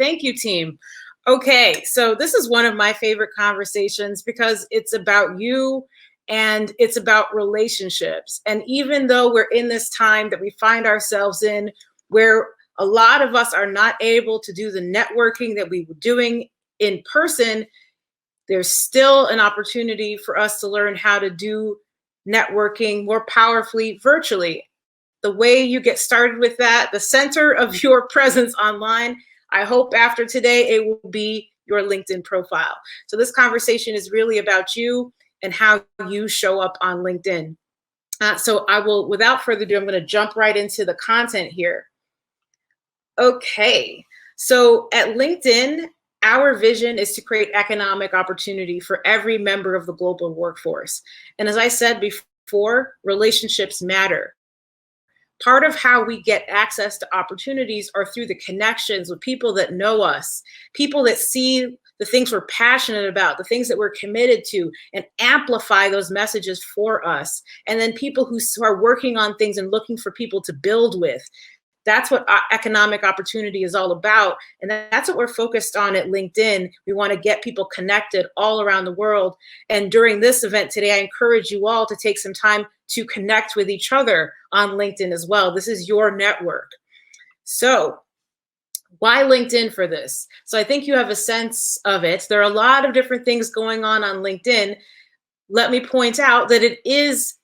Thank you, team. Okay, so this is one of my favorite conversations because it's about you and it's about relationships. And even though we're in this time that we find ourselves in where a lot of us are not able to do the networking that we were doing in person, there's still an opportunity for us to learn how to do networking more powerfully virtually. The way you get started with that, the center of your presence online, I hope after today it will be your LinkedIn profile. So this conversation is really about you and how you show up on LinkedIn. So I will, without further ado, I'm going to jump right into the content here. Okay, so at LinkedIn, our vision is to create economic opportunity for every member of the global workforce. And as I said before, relationships matter. Part of how we get access to opportunities are through the connections with people that know us, people that see the things we're passionate about, the things that we're committed to, and amplify those messages for us. And then people who are working on things and looking for people to build with. That's what economic opportunity is all about. And that's what we're focused on at LinkedIn. We want to get people connected all around the world. And during this event today, I encourage you all to take some time to connect with each other on LinkedIn as well. This is your network. So why LinkedIn for this? So I think you have a sense of it. There are a lot of different things going on LinkedIn. Let me point out that it is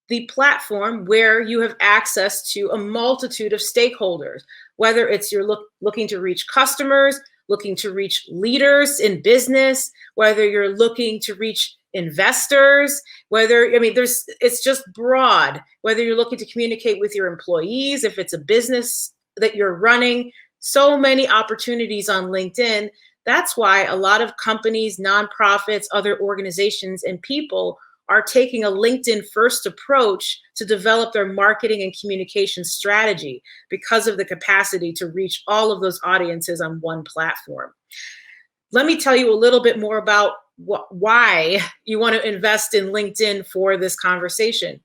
the platform where you have access to a multitude of stakeholders, whether it's you're looking to reach customers, looking to reach leaders in business, whether you're looking to reach investors, it's just broad, whether you're looking to communicate with your employees, if it's a business that you're running, so many opportunities on LinkedIn. That's why a lot of companies, nonprofits, other organizations, and people are taking a LinkedIn first approach to develop their marketing and communication strategy because of the capacity to reach all of those audiences on one platform. Let me tell you a little bit more about why you want to invest in LinkedIn for this conversation.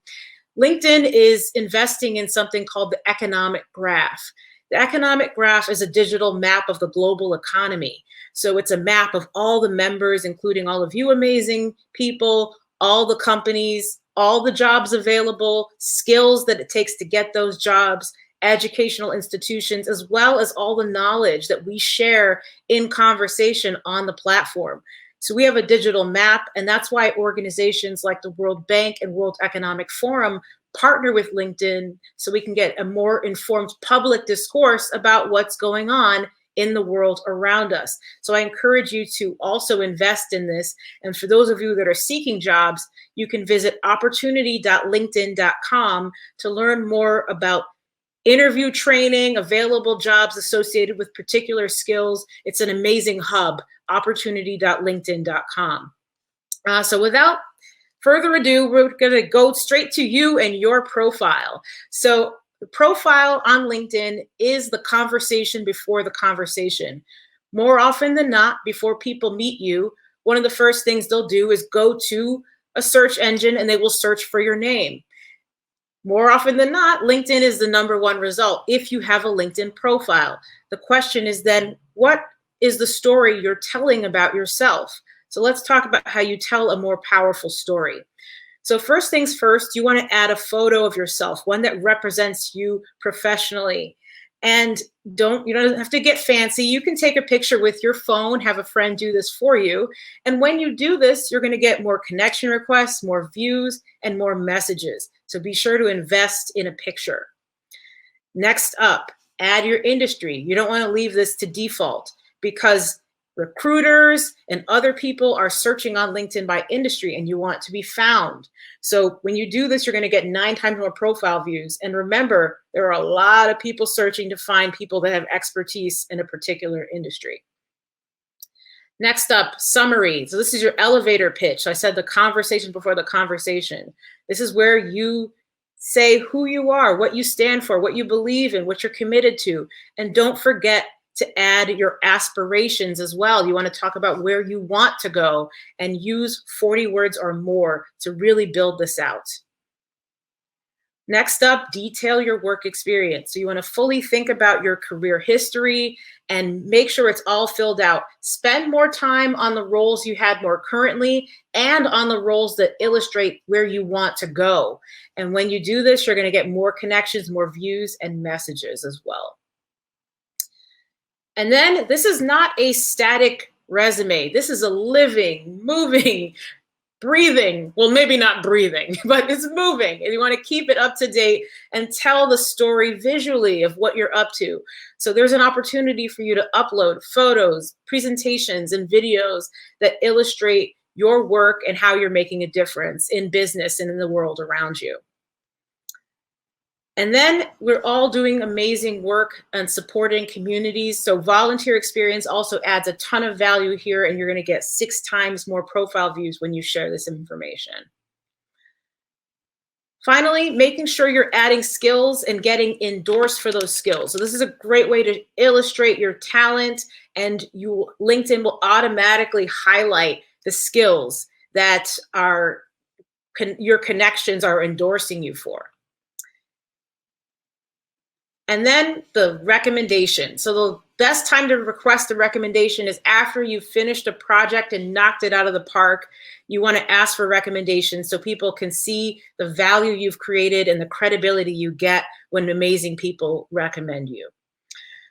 LinkedIn is investing in something called the economic graph. The economic graph is a digital map of the global economy. So it's a map of all the members, including all of you amazing people, all the companies, all the jobs available, skills that it takes to get those jobs, educational institutions, as well as all the knowledge that we share in conversation on the platform. So we have a digital map, and that's why organizations like the World Bank and World Economic Forum partner with LinkedIn so we can get a more informed public discourse about what's going on in the world around us. So I encourage you to also invest in this. And for those of you that are seeking jobs, you can visit opportunity.linkedin.com to learn more about interview training, available jobs associated with particular skills. It's an amazing hub, opportunity.linkedin.com. So without further ado, we're going to go straight to you and your profile. So the profile on LinkedIn is the conversation before the conversation. More often than not, before people meet you, one of the first things they'll do is go to a search engine and they will search for your name. More often than not, LinkedIn is the #1 result if you have a LinkedIn profile. The question is then, what is the story you're telling about yourself? So let's talk about how you tell a more powerful story. So first things first, you want to add a photo of yourself, one that represents you professionally. And you don't have to get fancy. You can take a picture with your phone, have a friend do this for you. And when you do this, you're going to get more connection requests, more views, and more messages. So be sure to invest in a picture. Next up, add your industry. You don't want to leave this to default because recruiters and other people are searching on LinkedIn by industry and you want to be found. So when you do this, you're going to get 9 times more profile views. And remember, there are a lot of people searching to find people that have expertise in a particular industry. Next up, summary. So this is your elevator pitch. So I said the conversation before the conversation. This is where you say who you are, what you stand for, what you believe in, what you're committed to. And don't forget to add your aspirations as well. You want to talk about where you want to go and use 40 words or more to really build this out. Next up, detail your work experience. So you want to fully think about your career history and make sure it's all filled out. Spend more time on the roles you had more currently and on the roles that illustrate where you want to go. And when you do this, you're going to get more connections, more views, and messages as well. And then this is not a static resume. This is a living, moving, breathing, well, maybe not breathing, but it's moving. And you want to keep it up to date and tell the story visually of what you're up to. So there's an opportunity for you to upload photos, presentations, and videos that illustrate your work and how you're making a difference in business and in the world around you. And then we're all doing amazing work and supporting communities. So volunteer experience also adds a ton of value here, and you're going to get 6 times more profile views when you share this information. Finally, making sure you're adding skills and getting endorsed for those skills. So this is a great way to illustrate your talent, and LinkedIn will automatically highlight the skills that your connections are endorsing you for. And then the recommendation. So the best time to request a recommendation is after you've finished a project and knocked it out of the park. You want to ask for recommendations so people can see the value you've created and the credibility you get when amazing people recommend you.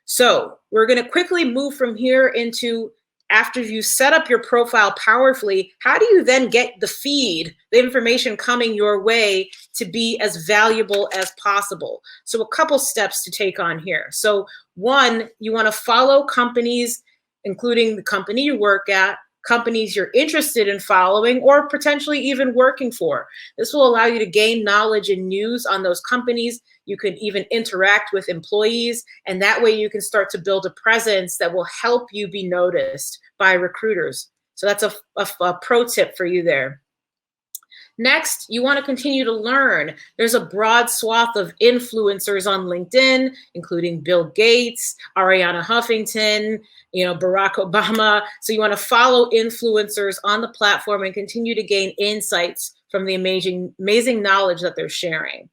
So we're going to quickly move from here into, after you set up your profile powerfully, how do you then get the feed, the information coming your way to be as valuable as possible? So a couple steps to take on here. So one, you want to follow companies, including the company you work at, companies you're interested in following or potentially even working for. This will allow you to gain knowledge and news on those companies. You can even interact with employees, and that way you can start to build a presence that will help you be noticed by recruiters. So that's a pro tip for you there. Next, you want to continue to learn. There's a broad swath of influencers on LinkedIn, including Bill Gates, Ariana Huffington, Barack Obama. So you want to follow influencers on the platform and continue to gain insights from the amazing knowledge that they're sharing.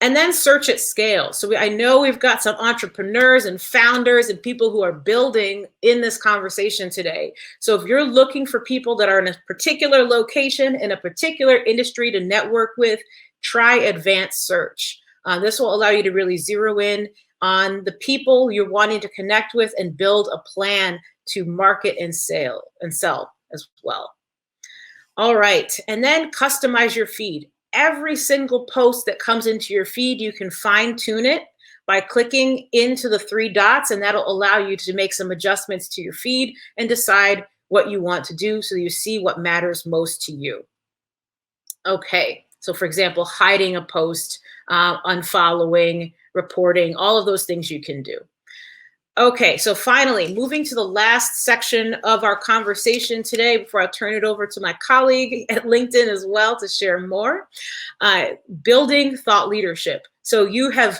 And then search at scale. So I know we've got some entrepreneurs and founders and people who are building in this conversation today. So if you're looking for people that are in a particular location, in a particular industry to network with, try advanced search. This will allow you to really zero in on the people you're wanting to connect with and build a plan to market and sell as well. All right, and then customize your feed. Every single post that comes into your feed, you can fine tune it by clicking into the 3 dots, and that'll allow you to make some adjustments to your feed and decide what you want to do so you see what matters most to you. Okay, so for example, hiding a post, unfollowing, reporting, all of those things you can do. Okay, so finally, moving to the last section of our conversation today before I turn it over to my colleague at LinkedIn as well to share more, building thought leadership. So you have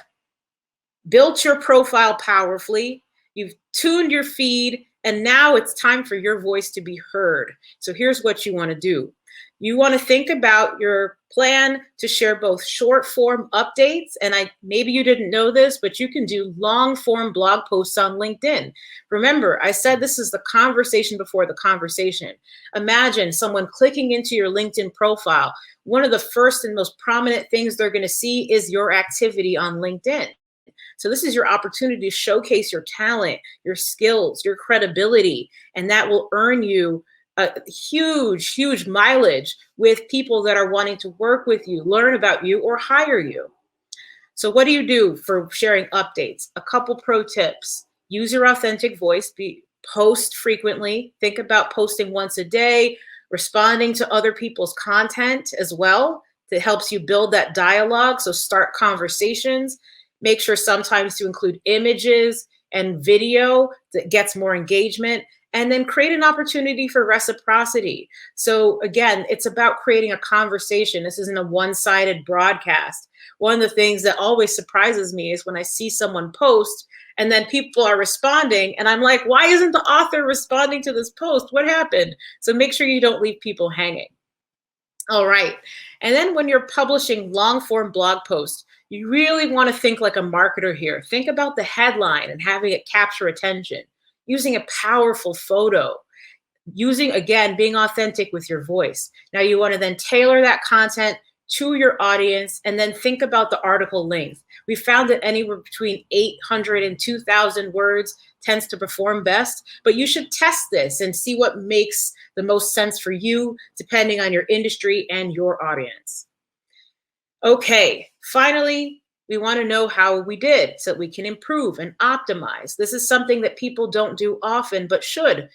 built your profile powerfully, you've tuned your feed, and now it's time for your voice to be heard. So here's what you want to do. You want to think about your plan to share both short form updates, and maybe you didn't know this, but you can do long form blog posts on LinkedIn. Remember, I said this is the conversation before the conversation. Imagine someone clicking into your LinkedIn profile. One of the first and most prominent things they're going to see is your activity on LinkedIn. So this is your opportunity to showcase your talent, your skills, your credibility, and that will earn you a huge mileage with people that are wanting to work with you, learn about you, or hire you. So what do you do for sharing updates? A couple pro tips. Use your authentic voice, post frequently. Think about posting once a day, responding to other people's content as well. That helps you build that dialogue. So start conversations. Make sure sometimes to include images and video that gets more engagement. And then create an opportunity for reciprocity. So again, it's about creating a conversation. This isn't a one-sided broadcast. One of the things that always surprises me is when I see someone post and then people are responding and I'm like, why isn't the author responding to this post? What happened? So make sure you don't leave people hanging. All right. And then when you're publishing long form blog posts, you really want to think like a marketer here. Think about the headline and having it capture attention, using a powerful photo, using, again, being authentic with your voice. Now you want to then tailor that content to your audience and then think about the article length. We found that anywhere between 800 and 2,000 words tends to perform best, but you should test this and see what makes the most sense for you depending on your industry and your audience. Okay, finally, we want to know how we did so that we can improve and optimize. This is something that people don't do often, but should.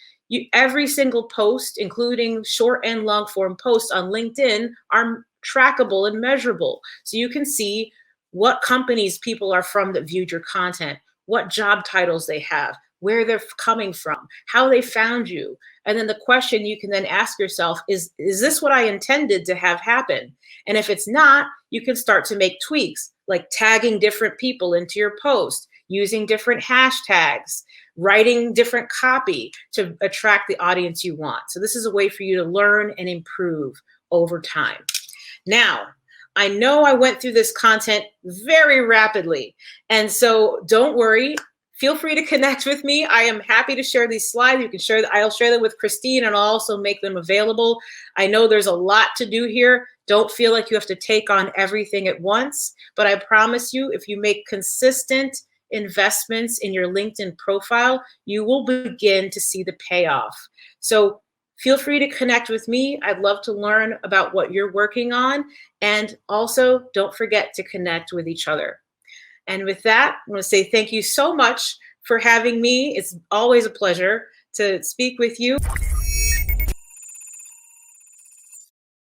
Every single post, including short and long form posts on LinkedIn, are trackable and measurable. So you can see what companies people are from that viewed your content, what job titles they have, where they're coming from, how they found you. And then the question you can then ask yourself is this what I intended to have happen? And if it's not, you can start to make tweaks, like tagging different people into your post, using different hashtags, writing different copy to attract the audience you want. So this is a way for you to learn and improve over time. Now, I know I went through this content very rapidly, and so don't worry. Feel free to connect with me. I am happy to share these slides. You can share that. I'll share them with Christine, and I'll also make them available. I know there's a lot to do here. Don't feel like you have to take on everything at once, but I promise you, if you make consistent investments in your LinkedIn profile, you will begin to see the payoff. So feel free to connect with me. I'd love to learn about what you're working on. And also, don't forget to connect with each other. And with that, I want to say thank you so much for having me. It's always a pleasure to speak with you.